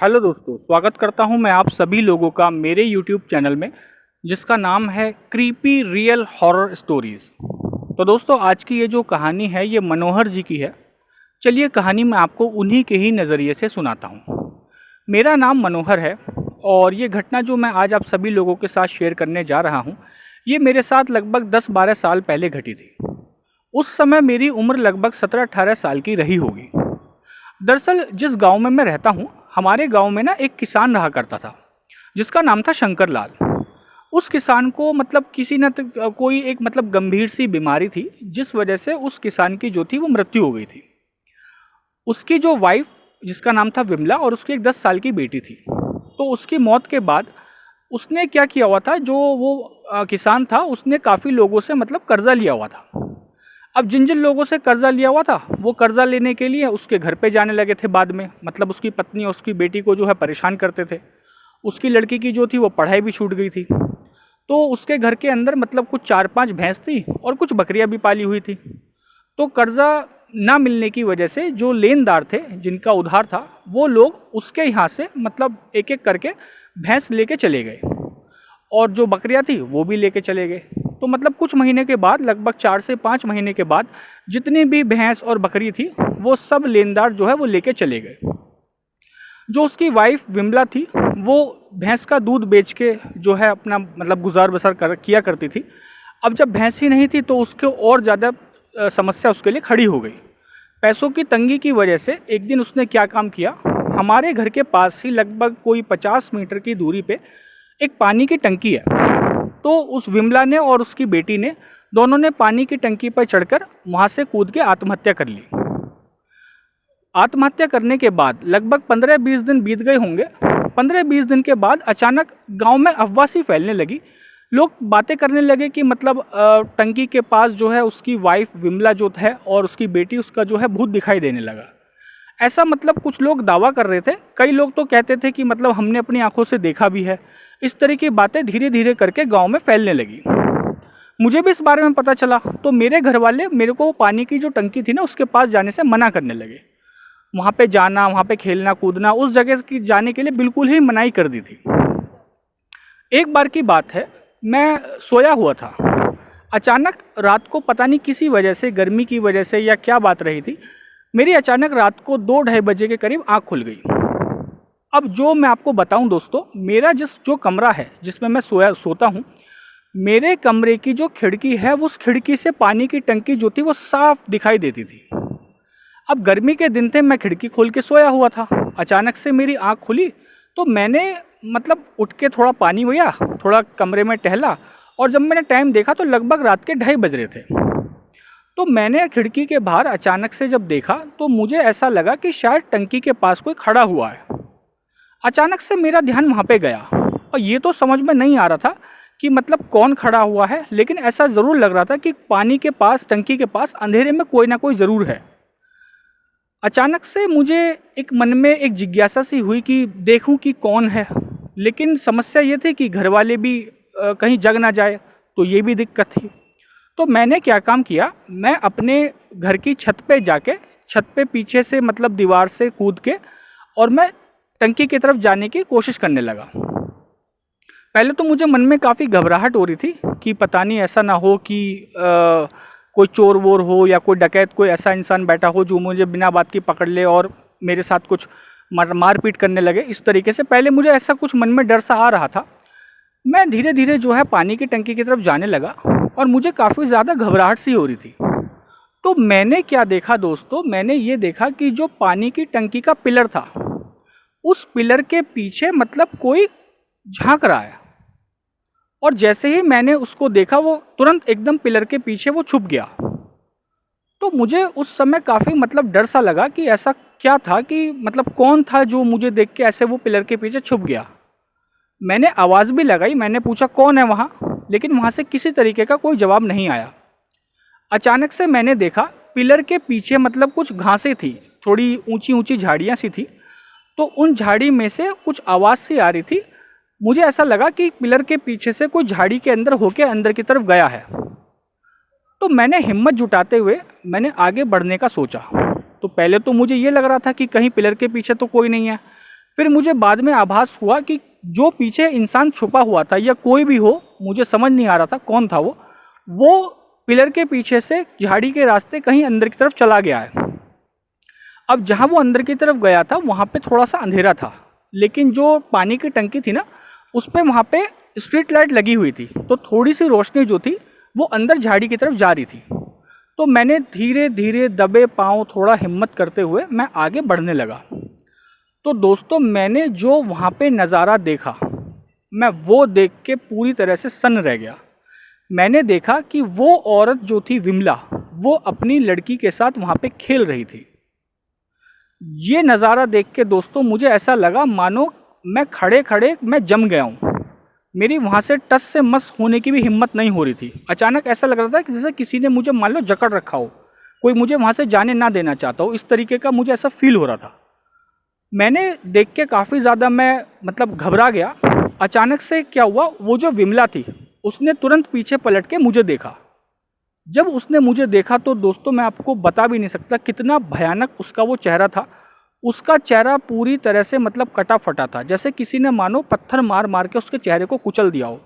Hello दोस्तों, स्वागत करता हूं मैं आप सभी लोगों का मेरे यूट्यूब चैनल में, जिसका नाम है क्रीपी रियल हॉरर स्टोरीज़। तो दोस्तों, आज की ये जो कहानी है ये मनोहर जी की है। चलिए कहानी मैं आपको उन्हीं के ही नज़रिए से सुनाता हूँ। मेरा नाम मनोहर है और ये घटना जो मैं आज आप सभी लोगों के साथ शेयर करने जा रहा हूँ, ये मेरे साथ लगभग 10-12 साल पहले घटी थी। उस समय मेरी उम्र लगभग 17-18 साल की रही होगी। दरअसल जिस गांव में मैं रहता हूं, हमारे गांव में ना एक किसान रहा करता था जिसका नाम था शंकर लाल। उस किसान को किसी न कोई एक गंभीर सी बीमारी थी, जिस वजह से उस किसान की जो थी वो मृत्यु हो गई थी। उसकी जो वाइफ, जिसका नाम था विमला, और उसकी एक 10 साल की बेटी थी। तो उसकी मौत के बाद उसने क्या किया हुआ था, जो वो किसान था उसने काफ़ी लोगों से कर्जा लिया हुआ था। अब जिन जिन लोगों से कर्जा लिया हुआ था वो कर्जा लेने के लिए उसके घर पे जाने लगे थे। बाद में उसकी पत्नी और उसकी बेटी को जो है परेशान करते थे। उसकी लड़की की जो थी वो पढ़ाई भी छूट गई थी। तो उसके घर के अंदर कुछ 4-5 भैंस थी और कुछ बकरियां भी पाली हुई थी। तो कर्जा ना मिलने की वजह से जो लेनदार थे, जिनका उधार था, वो लोग उसके यहाँ से एक एक करके भैंस लेके चले गए और जो बकरियां थी वो भी लेके चले गए। तो कुछ महीने के बाद, लगभग 4 से 5 महीने के बाद, जितनी भी भैंस और बकरी थी वो सब लेनदार जो है वो लेके चले गए। जो उसकी वाइफ विमला थी वो भैंस का दूध बेच के जो है अपना गुजार बसर किया करती थी। अब जब भैंस ही नहीं थी तो उसके और ज़्यादा समस्या उसके लिए खड़ी हो गई। पैसों की तंगी की वजह से एक दिन उसने क्या काम किया, हमारे घर के पास ही लगभग कोई 50 मीटर की दूरी पे एक पानी की टंकी है। तो उस विमला ने और उसकी बेटी ने, दोनों ने पानी की टंकी पर चढ़कर वहाँ से कूद के आत्महत्या कर ली। आत्महत्या करने के बाद लगभग 15-20 दिन बीत गए होंगे। 15-20 दिन के बाद अचानक गांव में अफवाह सी फैलने लगी। लोग बातें करने लगे कि टंकी के पास जो है उसकी वाइफ विमला जो है और उसकी बेटी, उसका जो है भूत दिखाई देने लगा। ऐसा कुछ लोग दावा कर रहे थे। कई लोग तो कहते थे कि हमने अपनी आंखों से देखा भी है। इस तरह की बातें धीरे धीरे करके गांव में फैलने लगी। मुझे भी इस बारे में पता चला तो मेरे घर वाले मेरे को पानी की जो टंकी थी ना उसके पास जाने से मना करने लगे। वहाँ पे जाना, वहाँ पे खेलना कूदना, उस जगह की जाने के लिए बिल्कुल ही मनाही कर दी थी। एक बार की बात है, मैं सोया हुआ था। अचानक रात को पता नहीं किसी वजह से, गर्मी की वजह से या क्या बात रही थी, मेरी अचानक रात को 2-2:30 बजे के करीब आँख खुल गई। अब जो मैं आपको बताऊं दोस्तों, मेरा जो कमरा है जिसमें मैं सोता हूं, मेरे कमरे की जो खिड़की है उस खिड़की से पानी की टंकी जो थी वो साफ दिखाई देती थी। अब गर्मी के दिन थे, मैं खिड़की खोल के सोया हुआ था। अचानक से मेरी आंख खुली तो मैंने उठ के थोड़ा पानी पिया, थोड़ा कमरे में टहला, और जब मैंने टाइम देखा तो लगभग रात के 2:30 बज रहे थे। तो मैंने खिड़की के बाहर अचानक से जब देखा तो मुझे ऐसा लगा कि शायद टंकी के पास कोई खड़ा हुआ है। अचानक से मेरा ध्यान वहाँ पे गया और ये तो समझ में नहीं आ रहा था कि कौन खड़ा हुआ है, लेकिन ऐसा ज़रूर लग रहा था कि पानी के पास, टंकी के पास अंधेरे में कोई ना कोई ज़रूर है। अचानक से मुझे एक मन में एक जिज्ञासा सी हुई कि देखूं कि कौन है, लेकिन समस्या ये थी कि घर वाले भी कहीं जग ना जाए, तो ये भी दिक्कत थी। तो मैंने क्या काम किया, मैं अपने घर की छत पे जाके, छत पे पीछे से दीवार से कूद के और मैं टंकी की तरफ जाने की कोशिश करने लगा। पहले तो मुझे मन में काफ़ी घबराहट हो रही थी कि पता नहीं ऐसा ना हो कि कोई चोर वोर हो या कोई डकैत, कोई ऐसा इंसान बैठा हो जो मुझे बिना बात की पकड़ ले और मेरे साथ कुछ मारपीट करने लगे। इस तरीके से पहले मुझे ऐसा कुछ मन में डर सा आ रहा था। मैं धीरे धीरे जो है पानी की टंकी की तरफ जाने लगा और मुझे काफ़ी ज़्यादा घबराहट सी हो रही थी। तो मैंने क्या देखा दोस्तों, मैंने ये देखा कि जो पानी की टंकी का पिलर था, उस पिलर के पीछे कोई झांक रहा है। और जैसे ही मैंने उसको देखा वो तुरंत एकदम पिलर के पीछे वो छुप गया। तो मुझे उस समय काफ़ी डर सा लगा कि ऐसा क्या था, कि कौन था जो मुझे देख के ऐसे वो पिलर के पीछे छुप गया। मैंने आवाज़ भी लगाई, मैंने पूछा कौन है वहाँ, लेकिन वहाँ से किसी तरीके का कोई जवाब नहीं आया। अचानक से मैंने देखा पिलर के पीछे कुछ घासें थी, थोड़ी ऊंची ऊंची झाड़ियाँ सी थी। तो उन झाड़ी में से कुछ आवाज़ सी आ रही थी। मुझे ऐसा लगा कि पिलर के पीछे से कोई झाड़ी के अंदर होके अंदर की तरफ गया है। तो मैंने हिम्मत जुटाते हुए मैंने आगे बढ़ने का सोचा। तो पहले तो मुझे ये लग रहा था कि कहीं पिलर के पीछे तो कोई नहीं है, फिर मुझे बाद में आभास हुआ कि जो पीछे इंसान छुपा हुआ था या कोई भी हो, मुझे समझ नहीं आ रहा था कौन था वो पिलर के पीछे से झाड़ी के रास्ते कहीं अंदर की तरफ चला गया है। अब जहाँ वो अंदर की तरफ गया था वहाँ पे थोड़ा सा अंधेरा था, लेकिन जो पानी की टंकी थी ना उस पर वहाँ पे स्ट्रीट लाइट लगी हुई थी, तो थोड़ी सी रोशनी जो थी वो अंदर झाड़ी की तरफ जा रही थी। तो मैंने धीरे धीरे दबे पाँव थोड़ा हिम्मत करते हुए मैं आगे बढ़ने लगा। तो दोस्तों मैंने जो वहाँ पे नज़ारा देखा, मैं वो देख के पूरी तरह से सन्न रह गया। मैंने देखा कि वो औरत जो थी विमला, वो अपनी लड़की के साथ वहाँ पे खेल रही थी। ये नज़ारा देख के दोस्तों मुझे ऐसा लगा मानो मैं खड़े खड़े मैं जम गया हूँ। मेरी वहाँ से टस से मस होने की भी हिम्मत नहीं हो रही थी। अचानक ऐसा लग रहा था कि जैसे किसी ने मुझे मान लो जकड़ रखा हो, कोई मुझे वहाँ से जाने ना देना चाहता हो, इस तरीके का मुझे ऐसा फील हो रहा था। मैंने देख के काफ़ी ज़्यादा मैं मतलब घबरा गया। अचानक से क्या हुआ, वो जो विमला थी उसने तुरंत पीछे पलट के मुझे देखा। जब उसने मुझे देखा तो दोस्तों मैं आपको बता भी नहीं सकता कितना भयानक उसका वो चेहरा था। उसका चेहरा पूरी तरह से मतलब कटा फटा था, जैसे किसी ने मानो पत्थर मार मार के उसके चेहरे को कुचल दिया हो।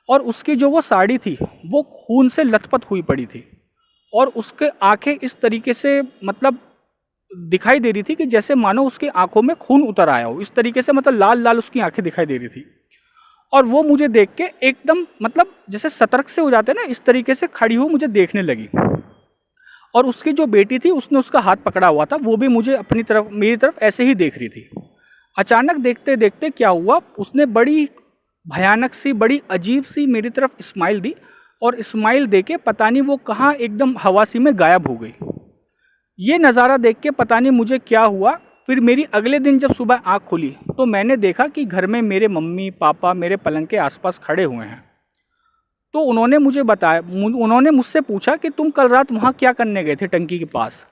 और उसकी जो वो साड़ी थी वो खून से लथपथ हुई पड़ी थी, और उसके आंखें इस तरीके से मतलब दिखाई दे रही थी कि जैसे मानो उसकी आंखों में खून उतर आया हो, इस तरीके से मतलब लाल लाल उसकी आंखें दिखाई दे रही थी। और वो मुझे देख के एकदम मतलब जैसे सतर्क से हो जाते हैं ना, इस तरीके से खड़ी हो मुझे देखने लगी। और उसकी जो बेटी थी उसने उसका हाथ पकड़ा हुआ था, वो भी मुझे अपनी तरफ मेरी तरफ ऐसे ही देख रही थी। अचानक देखते देखते क्या हुआ, उसने बड़ी भयानक सी बड़ी अजीब सी मेरी तरफ स्माइल दी, और स्माइल दे के पता नहीं वो कहाँ एकदम हवासी में गायब हो गई। ये नज़ारा देख के पता नहीं मुझे क्या हुआ। फिर मेरी अगले दिन जब सुबह आँख खुली तो मैंने देखा कि घर में मेरे मम्मी पापा मेरे पलंग के आसपास खड़े हुए हैं। तो उन्होंने मुझे बताया, उन्होंने मुझसे पूछा कि तुम कल रात वहाँ क्या करने गए थे टंकी के पास।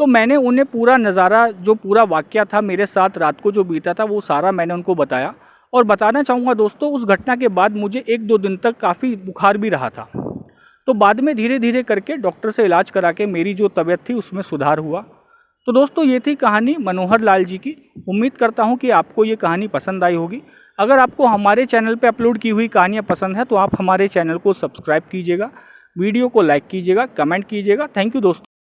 तो मैंने उन्हें पूरा नज़ारा, जो पूरा वाक़या था मेरे साथ रात को जो बीता था, वो सारा मैंने उनको बताया। और बताना चाहूँगा दोस्तों, उस घटना के बाद मुझे 1-2 दिन तक काफ़ी बुखार भी रहा था। तो बाद में धीरे धीरे करके डॉक्टर से इलाज करा के मेरी जो तबीयत थी उसमें सुधार हुआ। तो दोस्तों ये थी कहानी मनोहर लाल जी की। उम्मीद करता हूँ कि आपको ये कहानी पसंद आई होगी। अगर आपको हमारे चैनल पे अपलोड की हुई कहानियाँ पसंद है तो आप हमारे चैनल को सब्सक्राइब कीजिएगा, वीडियो को लाइक कीजिएगा, कमेंट कीजिएगा। थैंक यू दोस्तों।